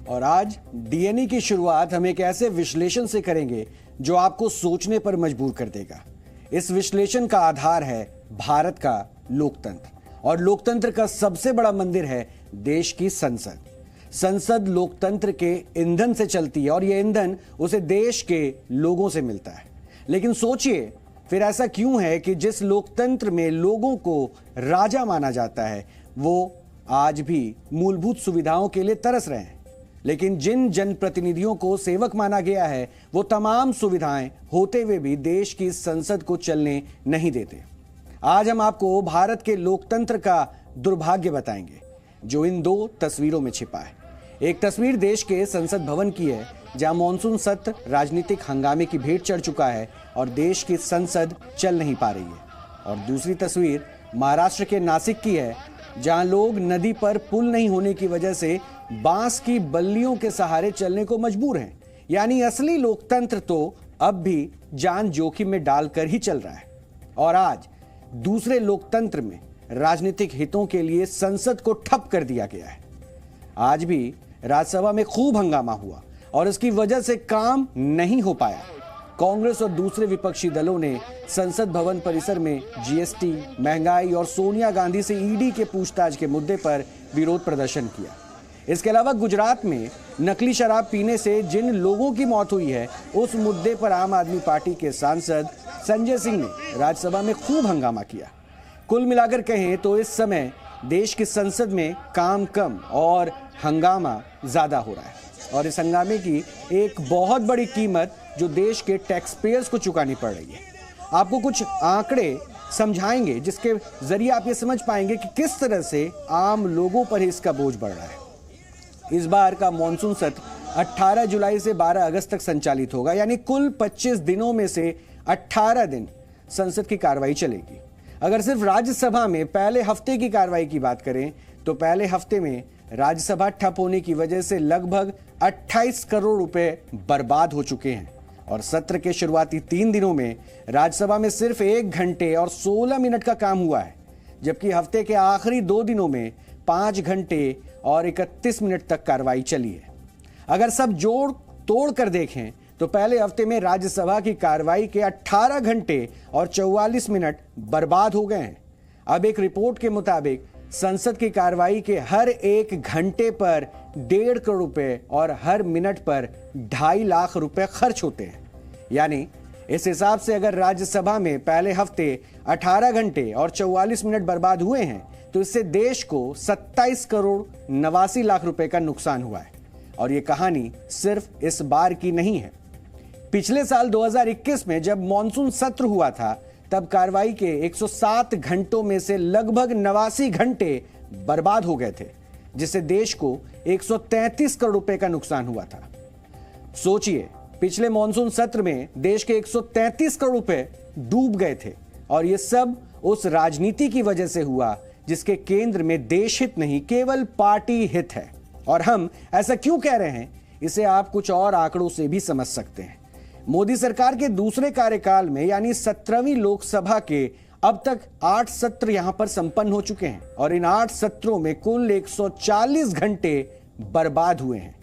और आज डीएनए की शुरुआत हम एक ऐसे विश्लेषण से करेंगे जो आपको सोचने पर मजबूर कर देगा। इस विश्लेषण का आधार है भारत का लोकतंत्र, और लोकतंत्र का सबसे बड़ा मंदिर है देश की संसद। संसद लोकतंत्र के ईंधन से चलती है और यह ईंधन उसे देश के लोगों से मिलता है। लेकिन सोचिए, फिर ऐसा क्यों है कि जिस लोकतंत्र में लोगों को राजा माना जाता है, वो आज भी मूलभूत सुविधाओं के लिए तरस रहे हैं, लेकिन जिन जनप्रतिनिधियों को सेवक माना गया है, वो तमाम सुविधाएं होते हुए भी देश की संसद को चलने नहीं देते। आज हम आपको भारत के लोकतंत्र का दुर्भाग्य बताएंगे, जो इन दो तस्वीरों में छिपा है। एक तस्वीर देश के संसद भवन की है, जहां मॉनसून सत्र राजनीतिक हंगामे की भेंट चढ़ चुका है और देश की संसद चल नहीं पा रही है। और दूसरी तस्वीर महाराष्ट्र के नासिक की है, जहां लोग नदी पर पुल नहीं होने की वजह से बांस की बल्लियों के सहारे चलने को मजबूर हैं। यानी असली लोकतंत्र तो अब भी जान जोखिम में डालकर ही चल रहा है। और आज दूसरे लोकतंत्र में राजनीतिक हितों के लिए संसद को ठप कर दिया गया है। आज भी राज्यसभा में खूब हंगामा हुआ और इसकी वजह से काम नहीं हो पाया। कांग्रेस और दूसरे विपक्षी दलों ने संसद भवन परिसर में जीएसटी, महंगाई और सोनिया गांधी से ईडी के पूछताछ के मुद्दे पर विरोध प्रदर्शन किया। इसके अलावा गुजरात में नकली शराब पीने से जिन लोगों की मौत हुई है, उस मुद्दे पर आम आदमी पार्टी के सांसद संजय सिंह ने राज्यसभा में खूब हंगामा किया। कुल मिलाकर कहें तो इस समय देश की संसद में काम कम और हंगामा ज्यादा हो रहा है, और इस हंगामे की एक बहुत बड़ी कीमत जो देश के टैक्स पेयर्स को चुकानी पड़ रही है। आपको कुछ आंकड़े समझाएंगे जिसके जरिए आप ये समझ पाएंगे कि किस तरह से आम लोगों पर ही इसका बोझ बढ़ रहा है। इस बार का मॉनसून सत्र 18 जुलाई से 12 अगस्त तक संचालित होगा, यानी कुल 25 दिनों में से 18 दिन संसद की कार्रवाई चलेगी। अगर सिर्फ राज्यसभा में पहले हफ्ते की कार्रवाई की बात करें तो पहले हफ्ते में राज्यसभा ठप होने की वजह से लगभग 28 करोड़ रुपए बर्बाद हो चुके हैं, और सत्र के शुरुआती 3 दिनों में राज्यसभा में सिर्फ 1 घंटे और 16 मिनट का काम हुआ है, जबकि हफ्ते के आखिरी 2 दिनों में 5 घंटे और 31 मिनट तक कार्रवाई चली है। अगर सब जोड़ तोड़ कर देखें तो पहले हफ्ते में राज्यसभा की कार्रवाई के 18 घंटे और 44 मिनट बर्बाद हो गए हैं। अब एक रिपोर्ट के मुताबिक संसद की कार्रवाई के हर 1 घंटे पर 1.5 करोड़ रुपए और हर मिनट पर 2.5 लाख रुपए खर्च होते हैं। यानी इस हिसाब से अगर राज्यसभा में पहले हफ्ते 18 घंटे और 44 मिनट बर्बाद हुए हैं, तो इससे देश को 27 करोड़ 89 लाख रुपए का नुकसान हुआ है। और यह कहानी सिर्फ इस बार की नहीं है। पिछले साल 2021 में जब मॉनसून सत्र हुआ था, तब कार्रवाई के 107 घंटों में से लगभग 89 घंटे बर्बाद हो गए थे, जिससे देश को 133 करोड़ रुपए का नुकसान हुआ था। सोचिए, पिछले मॉनसून सत्र में देश के 133 करोड़ रुपए डूब गए थे, और यह सब उस राजनीति की वजह से हुआ जिसके केंद्र में देश हित नहीं, केवल पार्टी हित है। और हम ऐसा क्यों कह रहे हैं, इसे आप कुछ और आंकड़ों से भी समझ सकते हैं। मोदी सरकार के दूसरे कार्यकाल में यानी 17वीं लोकसभा के अब तक 8 सत्र यहां पर संपन्न हो चुके हैं, और इन 8 सत्रों में कुल 140 घंटे बर्बाद हुए हैं।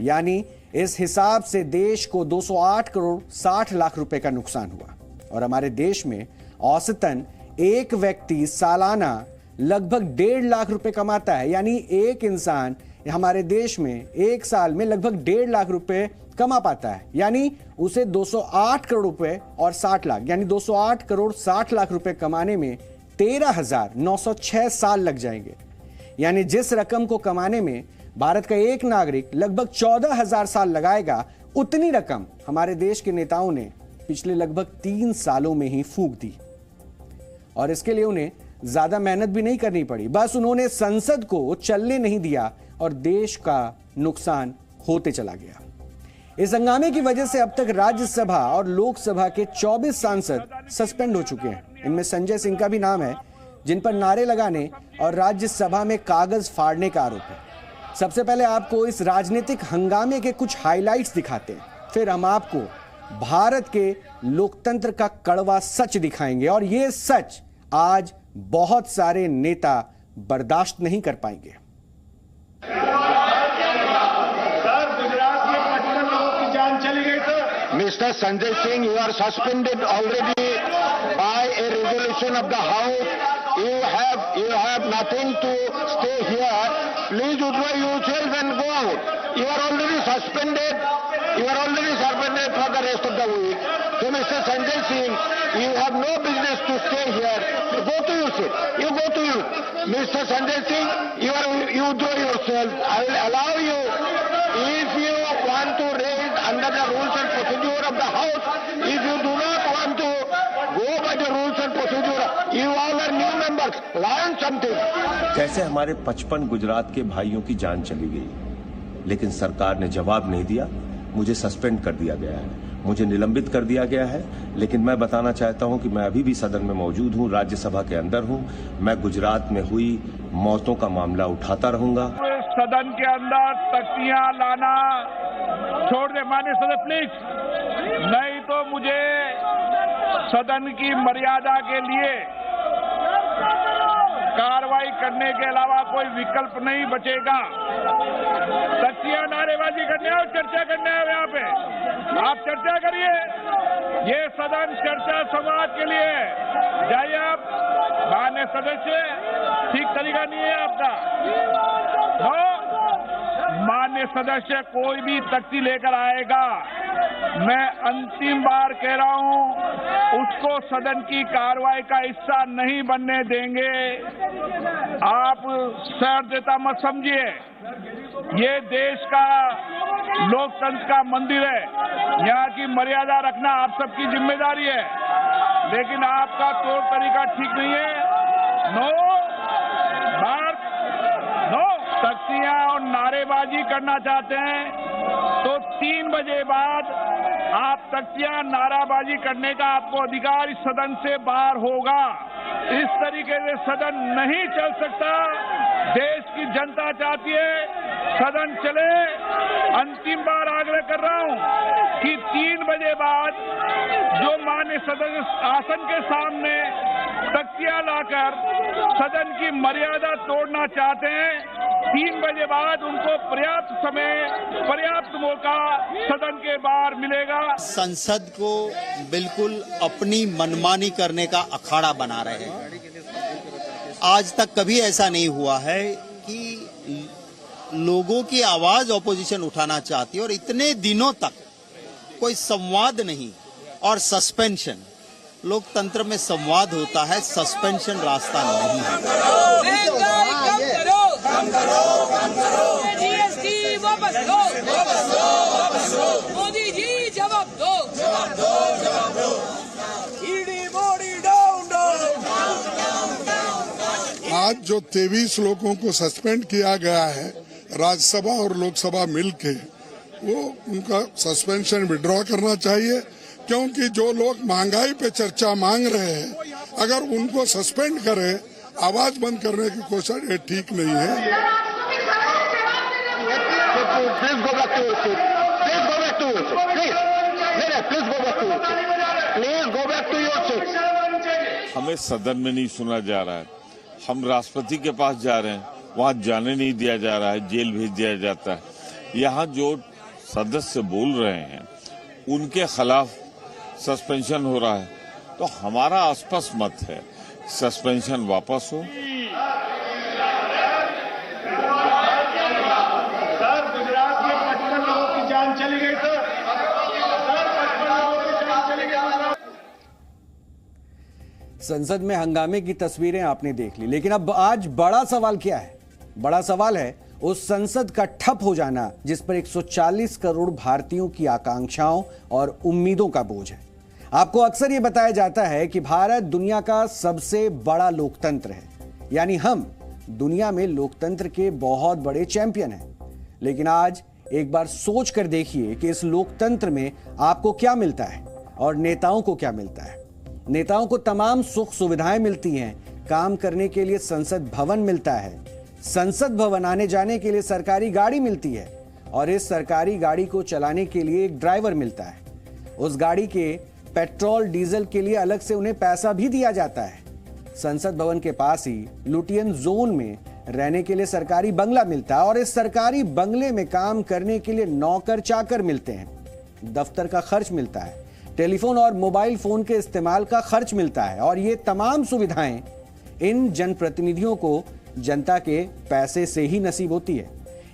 यानी इस हिसाब से देश को 208 करोड़ 60 लाख रुपए का नुकसान हुआ। और हमारे देश में औसतन एक व्यक्ति सालाना लगभग 1.5 लाख रुपए कमाता है। यानी एक इंसान हमारे देश में एक साल में लगभग 1.5 लाख रुपए कमा पाता है। यानी उसे 208 करोड़ रुपए और 60 लाख, यानी 208 करोड़ 60 लाख रुपए कमाने में 13,906 साल लग जाएंगे। यानी जिस रकम को कमाने में भारत का एक नागरिक लगभग 14,000 साल लगाएगा, उतनी रकम हमारे देश के नेताओं ने पिछले लगभग 3 सालों में ही फूंक दी। और इसके लिए उन्हें ज्यादा मेहनत भी नहीं करनी पड़ी, बस उन्होंने संसद को चलने नहीं दिया और देश का नुकसान होते चला गया। इस हंगामे की वजह से अब तक राज्यसभा और लोकसभा के 24 सांसद सस्पेंड हो चुके हैं। इनमें संजय सिंह का भी नाम है, जिन पर नारे लगाने और राज्यसभा में कागज फाड़ने का आरोप है। सबसे पहले आपको इस राजनीतिक हंगामे के कुछ हाइलाइट्स दिखाते हैं, फिर हम आपको भारत के लोकतंत्र का कड़वा सच दिखाएंगे, और यह सच आज बहुत सारे नेता बर्दाश्त नहीं कर पाएंगे। Mr. Sanjay Singh, you are suspended already by a resolution of the House. You have nothing to stay here. Please withdraw yourself and go out. You are already suspended. You are already suspended for the rest of the week. So, Mr. Sanjay Singh, you have no business to stay here. Go to your seat. You go to you. Mr. Sanjay Singh, you withdraw yourself. I will allow you. If you want to raise under the rules and procedure of the House, if you do not want to go by the rules and procedure, you all are new members. Learn something. कैसे हमारे 55 गुजरात के भाइयों की जान चली गई, लेकिन सरकार ने जवाब नहीं दिया। मुझे सस्पेंड कर दिया गया है, मुझे निलंबित कर दिया गया है। लेकिन मैं बताना चाहता हूं कि मैं अभी भी सदन में मौजूद हूं, राज्यसभा के अंदर हूं। मैं गुजरात में हुई मौतों का मामला उठाता रहूंगा। सदन के अंदर तख्तियां लाना छोड़ दे माननीय सदस्य प्लीज, नहीं तो मुझे सदन की मर्यादा के लिए कार्रवाई करने के अलावा कोई विकल्प नहीं बचेगा। तख्तियां नारेबाजी करने और चर्चा करने आए यहाँ पे, आप चर्चा करिए। ये सदन चर्चा संवाद के लिए जाइए आप। माननीय सदस्य, ठीक तरीका नहीं है आपका। माननीय सदस्य कोई भी तख्ती लेकर आएगा, मैं अंतिम बार कह रहा हूं, उसको सदन की कार्रवाई का हिस्सा नहीं बनने देंगे। आप सहृदयता मत समझिए, ये देश का लोकतंत्र का मंदिर है, यहाँ की मर्यादा रखना आप सबकी जिम्मेदारी है। लेकिन आपका तौर तरीका ठीक नहीं है। नो तख्तियां और नारेबाजी करना चाहते हैं तो 3 बजे बाद आप तख्तियां नाराबाजी करने का आपको अधिकार इस सदन से बाहर होगा। इस तरीके से सदन नहीं चल सकता। देश की जनता चाहती है सदन चले। अंतिम बार आग्रह कर रहा हूं कि 3 बजे बाद जो माननीय सदस्य आसन के सामने तख्तियां लाकर सदन की मर्यादा तोड़ना चाहते हैं, 3 बजे बाद उनको पर्याप्त समय, पर्याप्त मौका सदन के बाहर मिलेगा। संसद को बिल्कुल अपनी मनमानी करने का अखाड़ा बना रहे हैं। आज तक कभी ऐसा नहीं हुआ है कि लोगों की आवाज ऑपोजिशन उठाना चाहती है और इतने दिनों तक कोई संवाद नहीं और सस्पेंशन। लोकतंत्र में संवाद होता है, सस्पेंशन रास्ता नहीं है। जीएसटी वापस लो, मोदी जी जवाब दो, ईडी मोदी डाउन डाउन। आज जो 23 लोगों को सस्पेंड किया गया है, राज्यसभा और लोकसभा मिलके, वो उनका सस्पेंशन विड्रॉ करना चाहिए, क्योंकि जो लोग महंगाई पे चर्चा मांग रहे हैं, अगर उनको सस्पेंड करे, आवाज बंद करने की कोशिश, ये ठीक नहीं है। Please go back to your seat. Please go back to your seat. Please. Please go back to your seat. Please go back to your seat. हमें सदन में नहीं सुना जा रहा है। हम राष्ट्रपति के पास जा रहे हैं, वहां जाने नहीं दिया जा रहा है, जेल भेज दिया जाता है। यहाँ जो सदस्य बोल रहे हैं उनके खिलाफ सस्पेंशन हो रहा है, तो हमारा स्पष्ट मत है सस्पेंशन वापस हो। सर, गुजरात में 55 लोगों की जान चली गई सर। 55 लोगों की जान चली गई। संसद में हंगामे की तस्वीरें आपने देख ली, लेकिन अब आज बड़ा सवाल क्या है? बड़ा सवाल है उस संसद का ठप हो जाना जिस पर 140 करोड़ भारतीयों की आकांक्षाओं और उम्मीदों का बोझ है। आपको अक्सर यह बताया जाता है कि भारत दुनिया का सबसे बड़ा लोकतंत्र है, यानी हम दुनिया में लोकतंत्र के बहुत बड़े चैंपियन हैं। लेकिन आज एक बार सोच कर देखिए कि इस लोकतंत्र में आपको क्या मिलता है और नेताओं को क्या मिलता है। नेताओं को तमाम सुख सुविधाएं मिलती हैं, काम करने के लिए संसद भवन मिलता है, संसद भवन आने जाने के लिए सरकारी गाड़ी मिलती है और इस सरकारी गाड़ी को चलाने के लिए एक ड्राइवर मिलता है। उस गाड़ी के पेट्रोल डीजल के लिए अलग से उन्हें पैसा भी दिया जाता है। संसद भवन के पास ही लुटियन जोन में रहने के लिए सरकारी बंगला मिलता है और इस सरकारी बंगले में काम करने के लिए नौकर चाकर मिलते हैं। दफ्तर का खर्च मिलता है, टेलीफोन और मोबाइल फोन के इस्तेमाल का खर्च मिलता है और ये तमाम सुविधाएं इन जनप्रतिनिधियों को जनता के पैसे से ही नसीब होती है।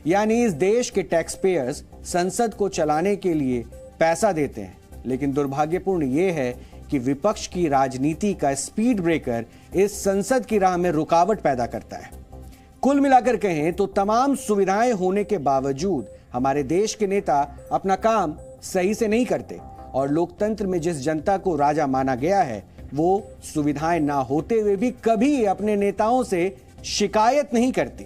यानी इस देश के टैक्स पेयर्स संसद को चलाने के लिए पैसा देते हैं, लेकिन दुर्भाग्यपूर्ण ये है कि विपक्ष की राजनीति का स्पीड ब्रेकर इस संसद की राह में रुकावट पैदा करता है। कुल मिलाकर कहें तो तमाम सुविधाएं होने के बावजूद हमारे देश के नेता अपना काम सही से नहीं करते और लोकतंत्र में जिस जनता को राजा माना गया है वो सुविधाएं ना होते हुए भी कभी अपने नेताओं से शिकायत नहीं करती।